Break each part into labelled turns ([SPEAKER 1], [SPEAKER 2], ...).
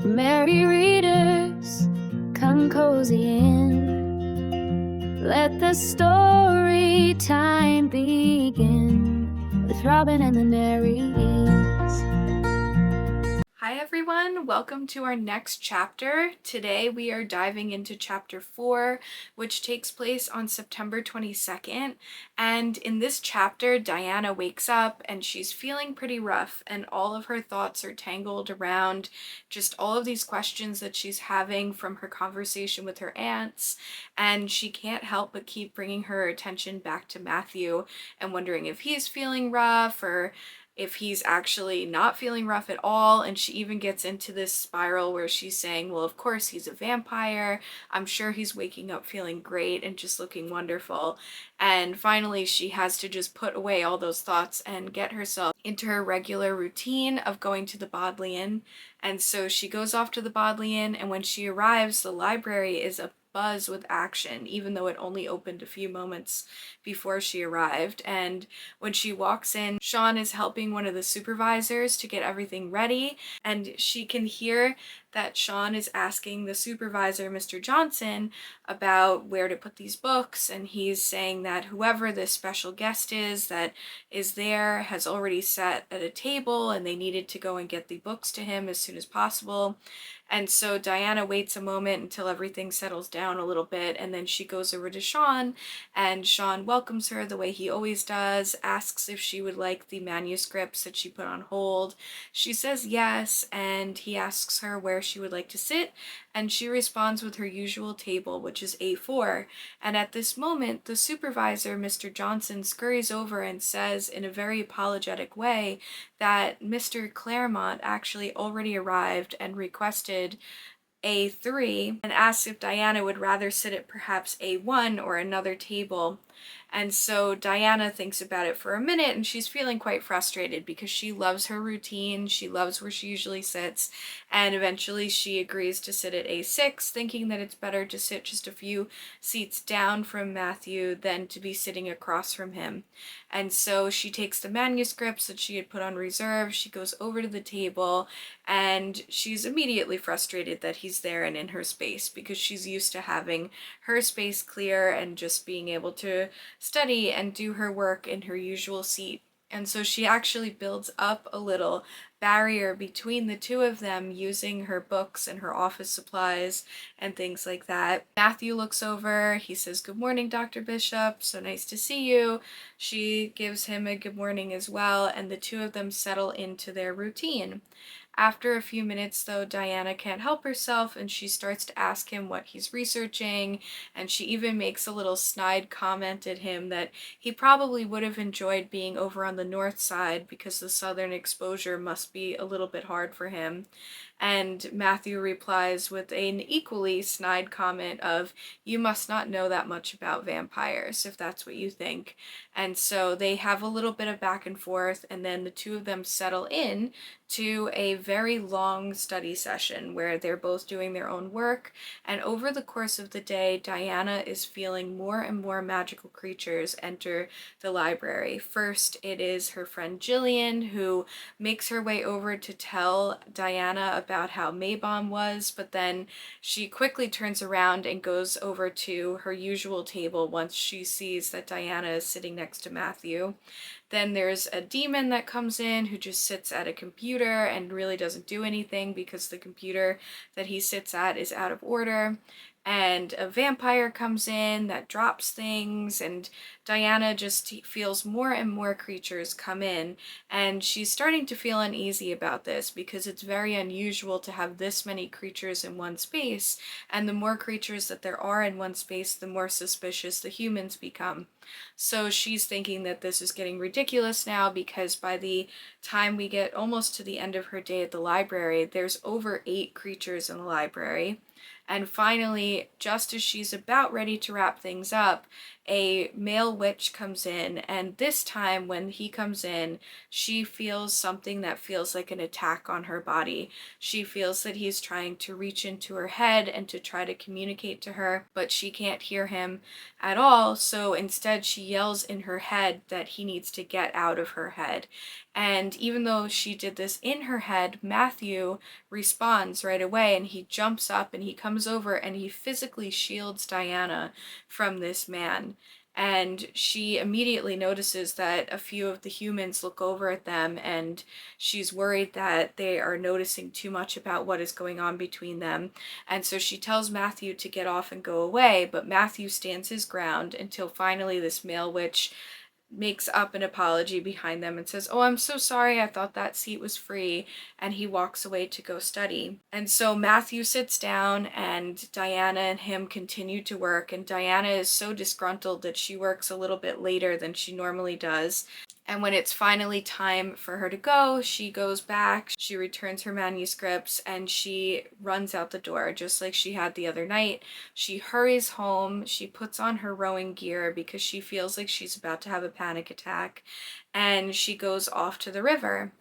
[SPEAKER 1] Merry readers, come cozy in. Let the story time begin with Robin and the Marys.
[SPEAKER 2] Hi everyone, welcome to our next chapter. Today we are diving into chapter 4, which takes place on September 22nd. And in this chapter, Diana wakes up and she's feeling pretty rough, and all of her thoughts are tangled around just all of these questions that she's having from her conversation with her aunts. And she can't help but keep bringing her attention back to Matthew and wondering if he's feeling rough or if he's actually not feeling rough at all. And she even gets into this spiral where she's saying, well, of course he's a vampire. I'm sure he's waking up feeling great and just looking wonderful. And finally, she has to just put away all those thoughts and get herself into her regular routine of going to the Bodleian. And so she goes off to the Bodleian, and when she arrives, the library is a buzz with action, even though it only opened a few moments before she arrived. And when she walks in, Sean is helping one of the supervisors to get everything ready, and she can hear that Sean is asking the supervisor, Mr. Johnson, about where to put these books, and he's saying that whoever this special guest is that is there has already sat at a table and they needed to go and get the books to him as soon as possible. And so Diana waits a moment until everything settles down a little bit, and then she goes over to Sean, and Sean welcomes her the way he always does, asks if she would like the manuscripts that she put on hold. She says yes, and he asks her where she would like to sit, and she responds with her usual table, which is A4. And at this moment, the supervisor, Mr. Johnson, scurries over and says in a very apologetic way that Mr. Claremont actually already arrived and requested A3 and asks if Diana would rather sit at perhaps A1 or another table. And so Diana thinks about it for a minute, and she's feeling quite frustrated because she loves her routine, she loves where she usually sits, and eventually she agrees to sit at A6, thinking that it's better to sit just a few seats down from Matthew than to be sitting across from him. And so she takes the manuscripts that she had put on reserve, she goes over to the table, and she's immediately frustrated that he's there and in her space, because she's used to having her space clear and just being able to study and do her work in her usual seat. And so she actually builds up a little barrier between the two of them using her books and her office supplies and things like that. Matthew looks over, he says, "Good morning, Dr. Bishop, so nice to see you." She gives him a good morning as well, and the two of them settle into their routine. After a few minutes, though, Diana can't help herself and she starts to ask him what he's researching, and she even makes a little snide comment at him that he probably would have enjoyed being over on the north side because the southern exposure must be a little bit hard for him. And Matthew replies with an equally snide comment of, "You must not know that much about vampires, if that's what you think." And so they have a little bit of back and forth, and then the two of them settle in to a very long study session where they're both doing their own work. And over the course of the day, Diana is feeling more and more magical creatures enter the library. First, it is her friend Jillian, who makes her way over to tell Diana about how Maybon was, but then she quickly turns around and goes over to her usual table once she sees that Diana is sitting next to Matthew. Then there's a demon that comes in who just sits at a computer and really doesn't do anything because the computer that he sits at is out of order. And a vampire comes in that drops things, and Diana just feels more and more creatures come in, and she's starting to feel uneasy about this because it's very unusual to have this many creatures in one space, and the more creatures that there are in one space, the more suspicious the humans become. So she's thinking that this is getting ridiculous now, because by the time we get almost to the end of her day at the library, there's over 8 creatures in the library. And finally, just as she's about ready to wrap things up, a male witch comes in, and this time when he comes in, she feels something that feels like an attack on her body. She feels that he's trying to reach into her head and to try to communicate to her, but she can't hear him at all, so instead she yells in her head that he needs to get out of her head. And even though she did this in her head, Matthew responds right away, and he jumps up and he comes over and he physically shields Diana from this man. And she immediately notices that a few of the humans look over at them, and she's worried that they are noticing too much about what is going on between them. And so she tells Matthew to get off and go away, but Matthew stands his ground until finally this male witch makes up an apology behind them and says, "Oh, I'm so sorry, I thought that seat was free," and he walks away to go study. And so Matthew sits down and Diana and him continue to work, and Diana is so disgruntled that she works a little bit later than she normally does. And when it's finally time for her to go, she goes back, she returns her manuscripts, and she runs out the door just like she had the other night. She hurries home, she puts on her rowing gear because she feels like she's about to have a panic attack, and she goes off to the river.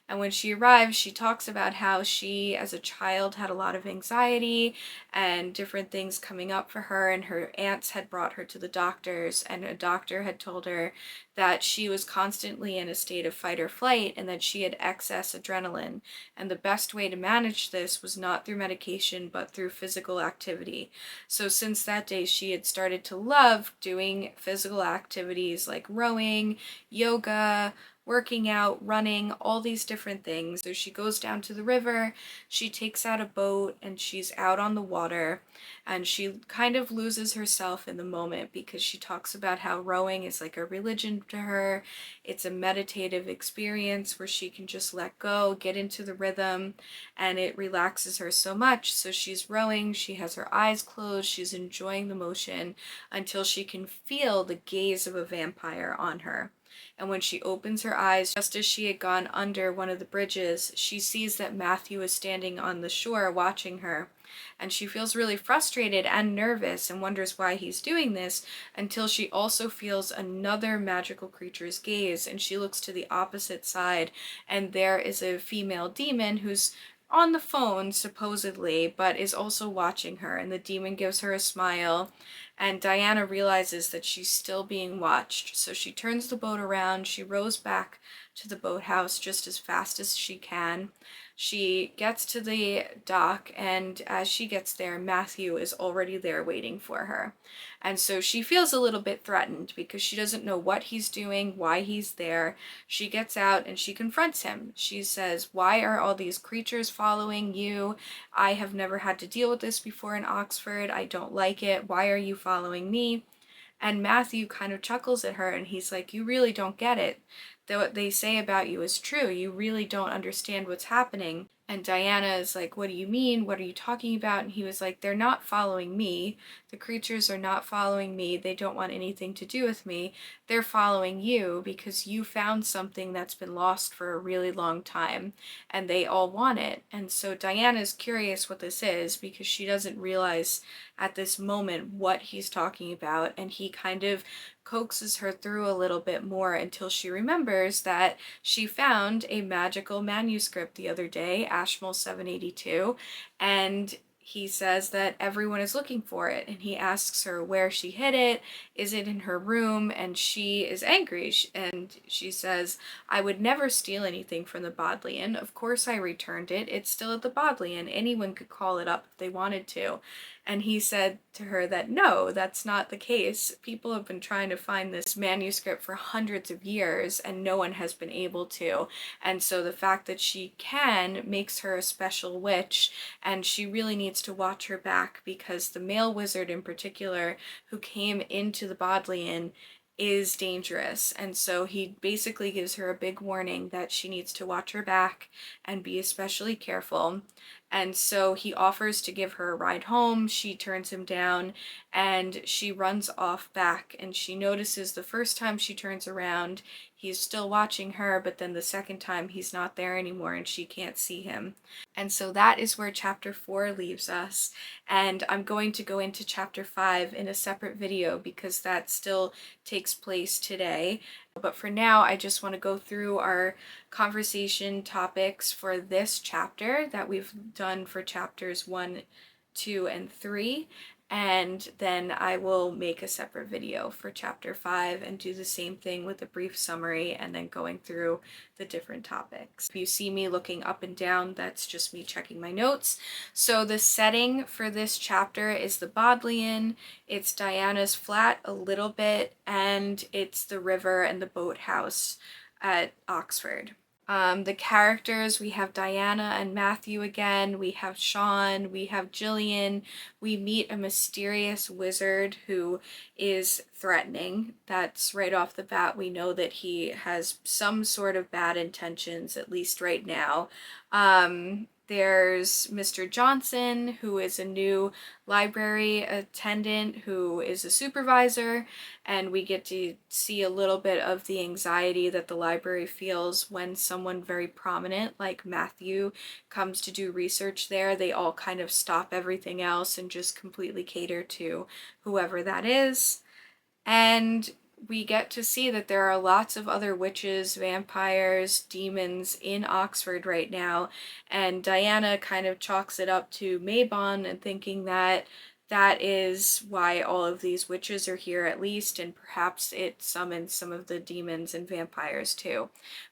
[SPEAKER 2] And when she arrives, she talks about how she, as a child, had a lot of anxiety and different things coming up for her, and her aunts had brought her to the doctors, and a doctor had told her that she was constantly in a state of fight or flight and that she had excess adrenaline. And the best way to manage this was not through medication, but through physical activity. So since that day, she had started to love doing physical activities like rowing, yoga, working out, running, all these different things. So she goes down to the river, she takes out a boat, and she's out on the water, and she kind of loses herself in the moment because she talks about how rowing is like a religion to her. It's a meditative experience where she can just let go, get into the rhythm, and it relaxes her so much. So she's rowing, she has her eyes closed, she's enjoying the motion until she can feel the gaze of a vampire on her. And when she opens her eyes, just as she had gone under one of the bridges, she sees that Matthew is standing on the shore watching her. And she feels really frustrated and nervous and wonders why he's doing this, until she also feels another magical creature's gaze, and she looks to the opposite side, and there is a female demon who's on the phone supposedly, but is also watching her, and the demon gives her a smile, and Diana realizes that she's still being watched. So she turns the boat around, she rows back to the boathouse just as fast as she can. She gets to the dock, and as she gets there, Matthew is already there waiting for her. And so she feels a little bit threatened because she doesn't know what he's doing, why he's there. She gets out and she confronts him. She says, "Why are all these creatures following you? I have never had to deal with this before in Oxford. I don't like it. Why are you following me?" And Matthew kind of chuckles at her, and he's like, "You really don't get it. That what they say about you is true. You really don't understand what's happening." And Diana is like, "What do you mean? What are you talking about?" And he was like, "They're not following me. The creatures are not following me. They don't want anything to do with me. They're following you because you found something that's been lost for a really long time, and they all want it." And so Diana's curious what this is because she doesn't realize at this moment what he's talking about, and he kind of coaxes her through a little bit more until she remembers that she found a magical manuscript the other day, Ashmole 782, and he says that everyone is looking for it, and he asks her where she hid it. Is it in her room? And she is angry, and she says, "I would never steal anything from the Bodleian. Of course I returned it. It's still at the Bodleian. Anyone could call it up if they wanted to." And he said to her that no, that's not the case. People have been trying to find this manuscript for hundreds of years and no one has been able to. And so the fact that she can makes her a special witch, and she really needs to watch her back because the male wizard in particular who came into the Bodleian is dangerous. And so he basically gives her a big warning that she needs to watch her back and be especially careful. And so he offers to give her a ride home. She turns him down and she runs off back, and she notices the first time she turns around, he's still watching her, but then the second time he's not there anymore and she can't see him. And so that is where chapter 4 leaves us. And I'm going to go into chapter 5 in a separate video because that still takes place today. But for now, I just want to go through our conversation topics for this chapter that we've done for chapters 1, 2, and 3. and then I will make a separate video for chapter 5 and do the same thing with a brief summary and then going through the different topics. If you see me looking up and down, that's just me checking my notes. So the setting for this chapter is the Bodleian, it's Diana's flat a little bit, and it's the river and the boathouse at Oxford. The characters, we have Diana and Matthew again, we have Sean, we have Gillian, we meet a mysterious wizard who is threatening. That's right off the bat, we know that he has some sort of bad intentions, at least right now. There's Mr. Johnson, who is a new library attendant who is a supervisor, and we get to see a little bit of the anxiety that the library feels when someone very prominent like Matthew comes to do research there. They all kind of stop everything else and just completely cater to whoever that is. And we get to see that there are lots of other witches, vampires, demons in Oxford right now, and Diana kind of chalks it up to Mabon and thinking that that is why all of these witches are here at least, and perhaps it summons some of the demons and vampires too.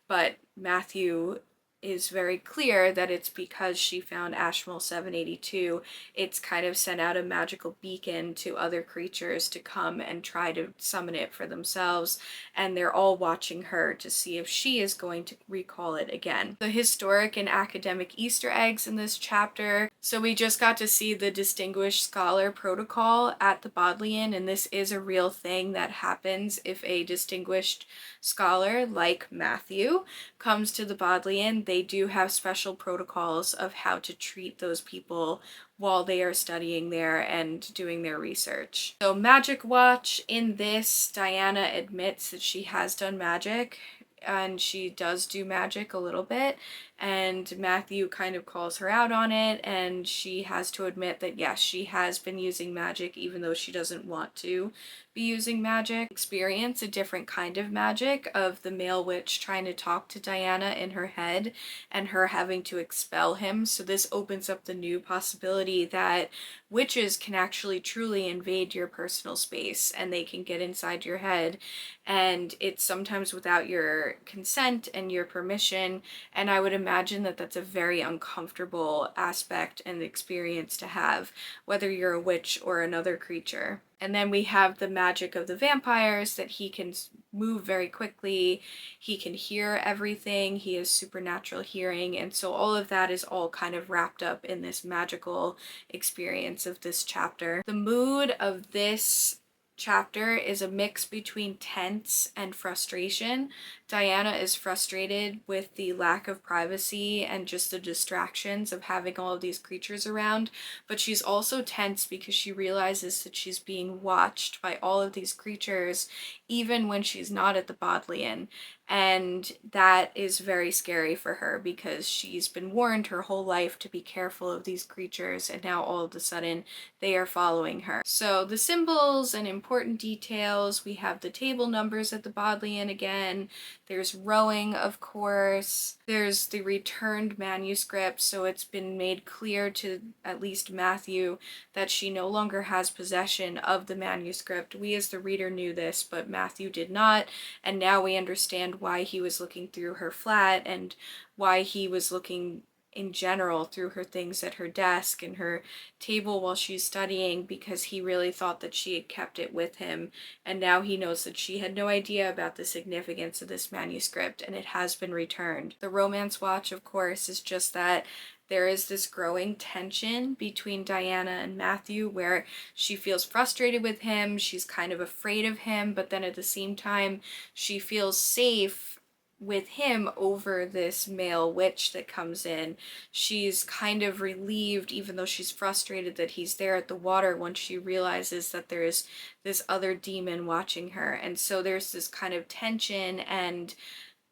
[SPEAKER 2] But Matthew is very clear that it's because she found Ashmole 782. It's kind of sent out a magical beacon to other creatures to come and try to summon it for themselves, and they're all watching her to see if she is going to recall it again. The historic and academic Easter eggs in this chapter. So we just got to see the Distinguished Scholar Protocol at the Bodleian, and this is a real thing that happens if a distinguished scholar like Matthew comes to the Bodleian. They do have special protocols of how to treat those people while they are studying there and doing their research. So Magic Watch, in this, Diana admits that she has done magic, and she does do magic a little bit, and Matthew kind of calls her out on it, and she has to admit that yes, she has been using magic even though she doesn't want to be using magic. Experience a different kind of magic of the male witch trying to talk to Diana in her head and her having to expel him. So this opens up the new possibility that witches can actually truly invade your personal space, and they can get inside your head, and it's sometimes without your consent and your permission, and I would imagine that that's a very uncomfortable aspect and experience to have, whether you're a witch or another creature. And then we have the magic of the vampires, that he can move very quickly, he can hear everything, he has supernatural hearing, and so all of that is all kind of wrapped up in this magical experience of this chapter. The mood of this chapter is a mix between tense and frustration. Diana is frustrated with the lack of privacy and just the distractions of having all of these creatures around, but she's also tense because she realizes that she's being watched by all of these creatures even when she's not at the Bodleian, and that is very scary for her because she's been warned her whole life to be careful of these creatures, and now all of a sudden they are following her. So the symbols and important details, we have the table numbers at the Bodleian again, there's rowing, of course, there's the returned manuscript, so it's been made clear to at least Matthew that she no longer has possession of the manuscript. We as the reader knew this, but Matthew did not, and now we understand why he was looking through her flat and why he was looking in general through her things at her desk and her table while she's studying, because he really thought that she had kept it with him, and now he knows that she had no idea about the significance of this manuscript and it has been returned. The romance watch, of course, is just that there is this growing tension between Diana and Matthew where she feels frustrated with him, she's kind of afraid of him, but then at the same time she feels safe with him over this male witch that comes in. She's kind of relieved, even though she's frustrated that he's there at the water, once she realizes that there is this other demon watching her. And so there's this kind of tension and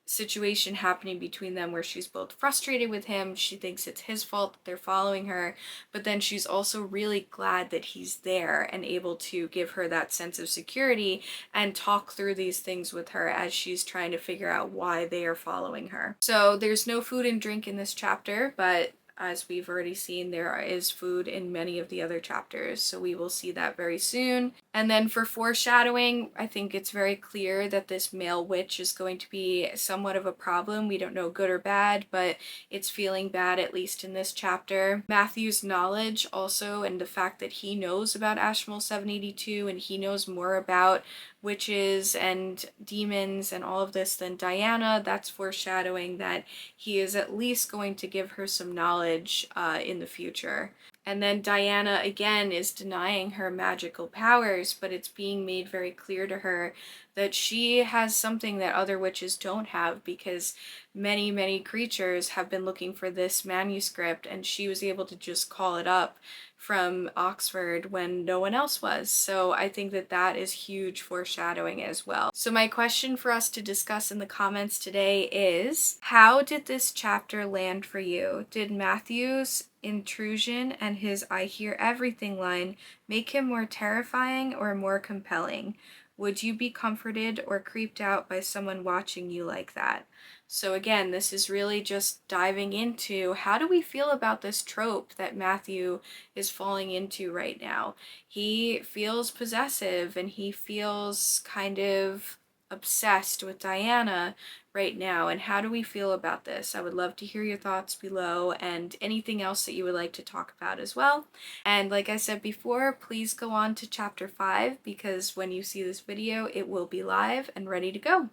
[SPEAKER 2] situation happening between them where she's both frustrated with him, she thinks it's his fault that they're following her, but then she's also really glad that he's there and able to give her that sense of security and talk through these things with her as she's trying to figure out why they are following her. So there's no food and drink in this chapter, but as we've already seen, there is food in many of the other chapters, so we will see that very soon. And then for foreshadowing, I think it's very clear that this male witch is going to be somewhat of a problem. We don't know good or bad, but it's feeling bad, at least in this chapter. Matthew's knowledge also, and the fact that he knows about Ashmole 782 and he knows more about witches and demons and all of this than Diana, that's foreshadowing that he is at least going to give her some knowledge in the future. And then Diana again is denying her magical powers, but it's being made very clear to her that she has something that other witches don't have, because many creatures have been looking for this manuscript and she was able to just call it up from Oxford when no one else was. So I think that that is huge foreshadowing as well. So my question for us to discuss in the comments today is, how did this chapter land for you? Did Matthew's intrusion and his "I hear everything" line make him more terrifying or more compelling? Would you be comforted or creeped out by someone watching you like that? So again, this is really just diving into, how do we feel about this trope that Matthew is falling into right now? He feels possessive and he feels kind of obsessed with Diana right now. And how do we feel about this? I would love to hear your thoughts below, and anything else that you would like to talk about as well. And like I said before, please go on to chapter 5, because when you see this video, it will be live and ready to go.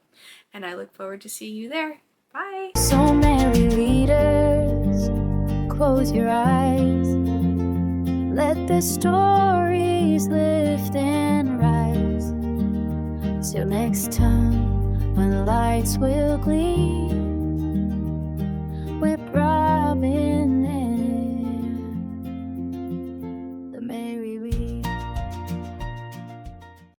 [SPEAKER 2] And I look forward to seeing you there. Bye!
[SPEAKER 1] So many readers, close your eyes. Let the stories lift and rise. Till next time, when lights will gleam, we're